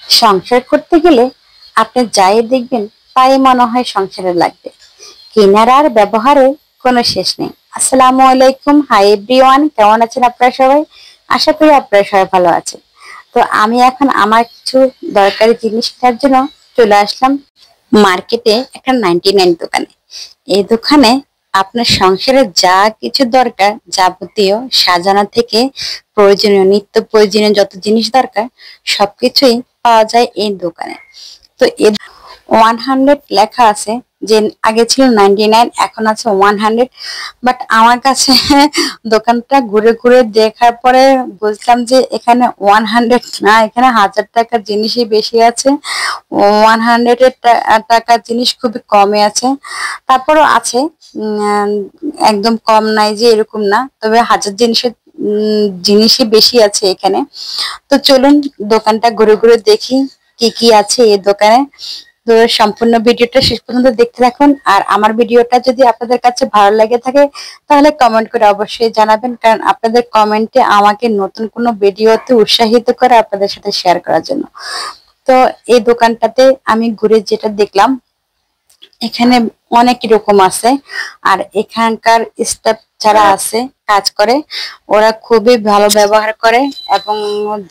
সংসার করতে গেলে আপনি যাই দেখবেন তাই মনে হয় সংসারে লাগবে। কেনার আর ব্যবহারের কোনো শেষ নেই। আসসালামু আলাইকুম, হাই এভরিওয়ান, কেমন আছেন আপনারা সবাই? আশা করি আপনারা সবাই ভালো আছেন। তো আমি এখন আমার কিছু দরকারি জিনিস কেনার জন্য চলে আসলাম মার্কেটে একটা 99 দোকানে। এই দোকানে আপনার সংসারে যা কিছু দরকার, যাবতীয় সাজানো থেকে প্রয়োজনীয় নিত্য প্রয়োজনীয় যত জিনিস দরকার সবকিছুই পাওয়া যায় এই দোকানে। তো 100 লেখা আছে, যে আগে ছিল 99, এখন আছে 100। বাট আমার কাছে দোকানটা ঘুরে ঘুরে দেখার পরে বুঝলাম যে এখানে 100 না, এখানে 1000 টাকার জিনিসই বেশি আছে। 100 এর টাকার জিনিস খুবই কমে আছে। তারপরও আছে, একদম কম নাই যে এরকম না, তবে 1000 জিনিসই বেশি আছে এখানে। তো চলুন দোকানটা ঘুরে ঘুরে দেখি কি কি আছে এই দোকানে। তো সম্পূর্ণ ভিডিওটা শেষ পর্যন্ত দেখতে থাকুন। আর আমার ভিডিওটা যদি আপনাদের কাছে ভালো লাগে থাকে তাহলে কমেন্ট করে অবশ্যই জানাবেন, কারণ আপনাদের কমেন্টে আমাকে নতুন কোনো ভিডিওতে উৎসাহিত করে আপনাদের সাথে শেয়ার করার জন্য। তো এই দোকানটাতে আমি ঘুরে যেটা দেখলাম, এখানে অনেক রকম আছে। আর এখানকার স্টাফ যারা আছে কাজ করে, ওরা খুবই ভালো ব্যবহার করে এবং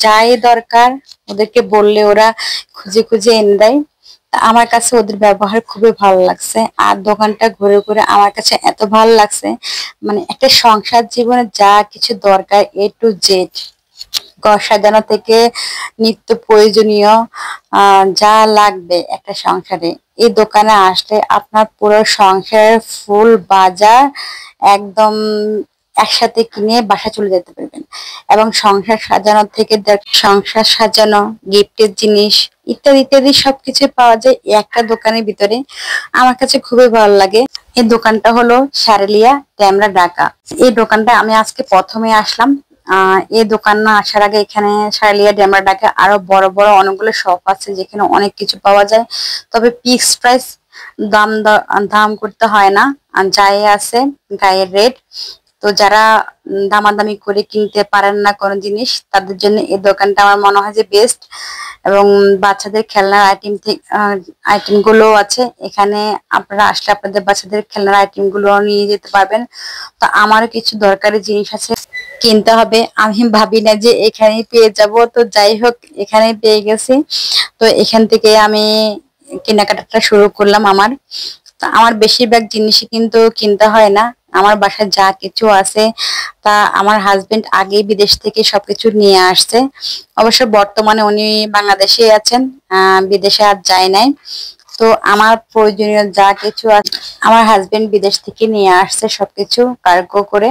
যাই দরকার ওদেরকে বললে ওরা খুঁজে খুঁজে এনে দেয়। আমার কাছে ওদের ব্যবহার খুবই ভালো লাগছে। আর দোকানটা ঘুরে ঘুরে আমার কাছে এত ভালো লাগছে, মানে একটা সংসার জীবনে যা কিছু দরকার A to Z, ঘর সাজানো থেকে নিত্য প্রয়োজনীয় যা লাগবে একটা সংসারে, এই দোকানে আসলে আপনার পুরো সংসারের ফুল বাজার একদম একসাথে কিনে বাসা চলে যেতে পারবেন। এবং সংসার সাজানো থেকে সংসার সাজানো, গিফটের জিনিস ইত্যাদি ইত্যাদি সবকিছু পাওয়া যায় এই একটা দোকানের ভিতরে। আমার কাছে খুবই ভালো লাগে। এই দোকানটা হলো শারলিয়া, ডেমরা, ঢাকা। এই দোকানটা আমি আজকে প্রথমে আসলাম। এই দোকান না আসার আগে এখানে শারলিয়া, ডেমরা, ঢাকা আরো বড় বড় অনেকগুলো শপ আছে যেখানে অনেক কিছু পাওয়া যায়, তবে ফিক্স প্রাইস, দাম দাম করতে হয় না। আর যাই আছে গায়ের রেট। তো যারা দামাদামি করে কিনতে পারেন না কোনো জিনিস, তাদের জন্য এই দোকানটা আমার মনে হয় যে বেস্ট। এবং বাচ্চাদের খেলনার আইটেম গুলো আছে এখানে। আপনারা আসলে আপনাদের বাচ্চাদের খেলনার আইটেম গুলো নিয়ে যেতে পারবেন। তো আমারও কিছু দরকারি জিনিস আছে কিনতে হবে, আমি ভাবি না যে এখানেই পেয়ে যাব। তো যাই হোক, এখানেই পেয়ে গেছি। তো এখান থেকে আমি কেনাকাটাটা শুরু করলাম। আমার বেশিরভাগ জিনিসই কিন্তু কিনতে হয় না। আমার বাসায় যা কিছু আছে তা আমার হাজবেন্ড আগেই বিদেশ থেকে সবকিছু নিয়ে আসছে। অবশ্য বর্তমানে উনি বাংলাদেশে আছেন, বিদেশে আর যায় নাই। তো আমার প্রয়োজনীয় যা কিছু আছে আমার হাজবেন্ড বিদেশ থেকে নিয়ে আসছে সবকিছু কার্গো করে।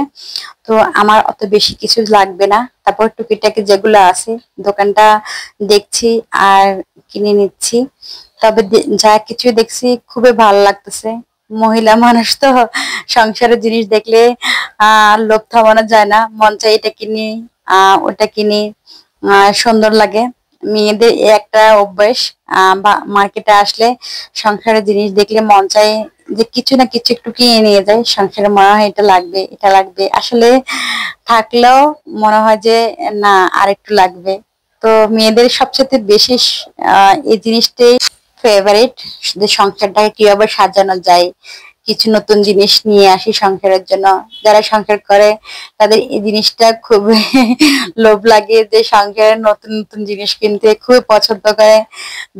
তো আমার অত বেশি কিছু লাগবে না। তারপর টুকিটাকি যেগুলো আছে দোকানটা দেখছি আর কিনে নিচ্ছি। তবে যা কিছু দেখছি খুবই ভালো লাগতেছে। মহিলা মানুষ তো, সংসারের জিনিস দেখলে লোভ থামানো যায় না, মন চাই এটা কিনি ওটা কিনি, সুন্দর লাগে। মেয়েদের একটা অভ্যাস, বা মার্কেটে আসলে সংসারের জিনিস দেখলে মন চাই যে কিছু না কিছু একটু কিনে নিয়ে যায়। সংসারে মনে হয় এটা লাগবে এটা লাগবে, আসলে থাকলেও মনে হয় যে না আর একটু লাগবে। তো মেয়েদের সবচেয়ে বেশি এই জিনিসটাই ফেভারিট, যে সংসারটাকে কিভাবে সাজানো যায়, কিছু নতুন জিনিস নিয়ে আসি সংসারের জন্য। যারা সংসার করে তাদের এই জিনিসটা খুব লোভ লাগে, যে সংসারের নতুন নতুন জিনিস কিনতে খুবই পছন্দ করে।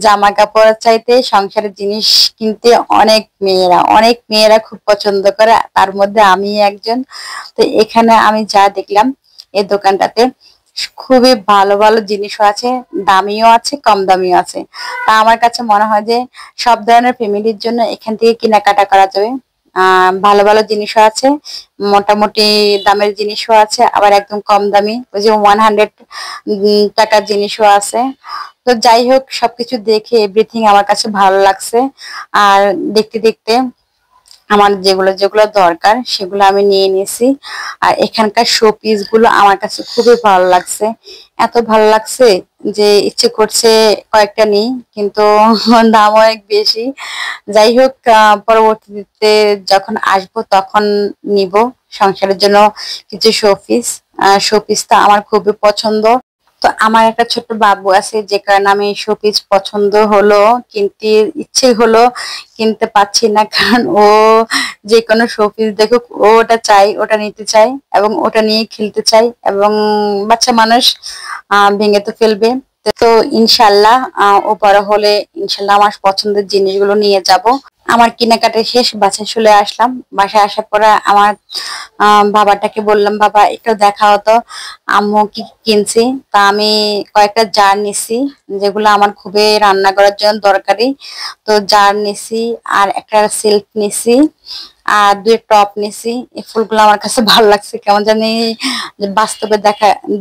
জামা কাপড় চাইতে সংসারের জিনিস কিনতে অনেক মেয়েরা খুব পছন্দ করে, তার মধ্যে আমি একজন। তো এখানে আমি যা দেখলাম এই দোকানটাতে খুবই ভালো ভালো জিনিসও আছে, দামিও আছে, কম দামিও আছে। তা আমার কাছে মনে হয় যে সব ধরনের ফ্যামিলির জন্য এখান থেকে কেনাকাটা করা যাবে। ভালো ভালো জিনিসও আছে, মোটামুটি দামের জিনিসও আছে, আবার একদম কম দামি ওই যে 100 টাকার জিনিসও আছে। তো যাই হোক, সবকিছু দেখে এভরিথিং আমার কাছে ভালো লাগছে। আর দেখতে দেখতে আমার যেগুলো যেগুলো দরকার সেগুলো আমি নিয়ে নিয়েছি। আর এখানকার শো পিস গুলো আমার কাছে খুবই ভালো লাগছে, এত ভালো লাগছে যে ইচ্ছে করছে কয়েকটা নিই, কিন্তু দাম অনেক বেশি। যাই হোক, পরবর্তীতে যখন আসবো তখন নিব সংসারের জন্য কিছু শোপিসটা আমার খুবই পছন্দ। তো আমার একটা ছোট্ট বাবু আছে, যে কারণে আমি শোপিস পছন্দ হলো, কিনতে ইচ্ছে হলো, কিনতে পাচ্ছি না। কারণ ও যে কোনো শোপিস দেখুক ও ওটা চাই, ওটা নিতে চাই এবং ওটা নিয়ে খেলতে চাই, এবং বাচ্চা মানুষ ভেঙে তো ফেলবে। তো ইনশাল্লাহ ও বড় হলে ইনশাল্লাহ আমার পছন্দের জিনিসগুলো নিয়ে যাব। আমার কেনাকাটা শেষ, বাসায় চলে আসলাম। বাসায় আসার পরে আমার বাবাটাকে বললাম, বাবা একটু দেখাও তো আম্মু কি কি কিনছি। তা আমি কয়েকটা জার নিছি, যেগুলো আমার খুবই রান্না করার জন্য দরকারি। তো জার নিছি, আর একটা সিল্ক নিছি, আর দুই টপ নিছি। এই ফুলগুলো আমার কাছে ভালো লাগছে, কেমন জানি বাস্তবে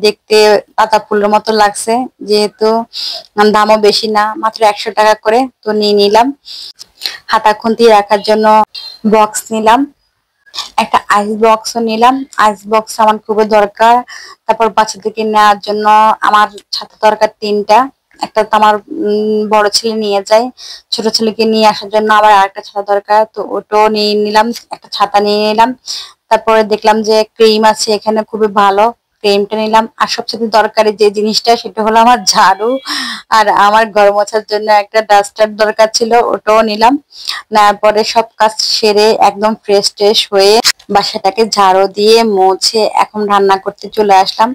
দেখতে পাতা ফুলের মতো লাগছে। যেহেতু দামও বেশি না, মাত্র 100 টাকা করে, তো নিয়ে নিলাম। হাতা খুন্তি রাখার জন্য বক্স নিলাম, একটা আইস বক্সও নিলাম। আইস বক্স আমার খুবই দরকার। তারপর বাচ্চাদেরকে নেওয়ার জন্য আমার ছাতা দরকার 3টা। একটা তো আমার বড় ছেলে নিয়ে যায়, ছোট ছেলেকে নিয়ে আসার জন্য আবার আরেকটা ছাতা দরকার, তো ওটাও নিয়ে নিলাম, একটা ছাতা নিয়ে নিলাম। তারপরে দেখলাম যে ক্রিম আছে এখানে, খুবই ভালো, ক্রিমটা নিলাম। আর সবচেয়ে দরকারি যে জিনিসটা সেটা হলো আমার ঝাড়ু, আর আমার ঘর মোছার জন্য একটা ডাস্টার দরকার ছিল, ওটাও নিলাম। নেওয়ার পরে সব কাজ সেরে একদম ফ্রেশ ট্রেশ হয়ে বাসাটাকে ঝাড়ু দিয়ে মুছে এখন রান্না করতে চলে আসলাম।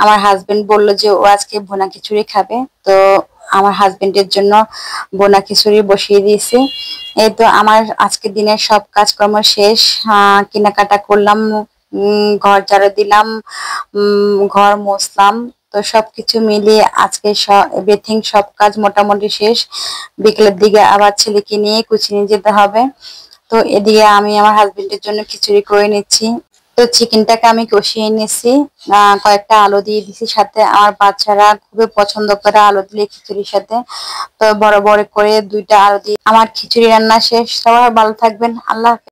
আমার হাজবেন্ড বলল যে ও আজকে ভুনা খিচুড়ি খাবে, তো আমার হাজবেন্ডের জন্য ভুনা খিচুড়ি বসিয়ে দিয়েছি। এই তো আমার আজকে দিনের সব কাজকর্ম শেষ। কেনাকাটা করলাম, ঘর ঝাড়ু দিলাম, ঘর মুছলাম। তো সবকিছু মিলিয়ে আজকে এভরিথিং সব কাজ মোটামুটি শেষ। বিকেলের দিকে আবার ছেলেকে নিয়ে কোচিং যেতে হবে। তো এদিকে আমি আমার হাজবেন্ডের জন্য খিচুড়ি করে নিচ্ছি। তো চিকেনটাকে আমি কষিয়ে নিচ্ছি, কয়েকটা আলু দিয়ে দিছি সাথে। আমার বাচ্চারা খুবই পছন্দ করে আলু দিলে খিচুড়ির সাথে, তো বড় বড় করে 2টা আলু দিয়ে আমার খিচুড়ি রান্না শেষ। সবাই ভালো থাকবেন, আল্লাহ হাফেজ।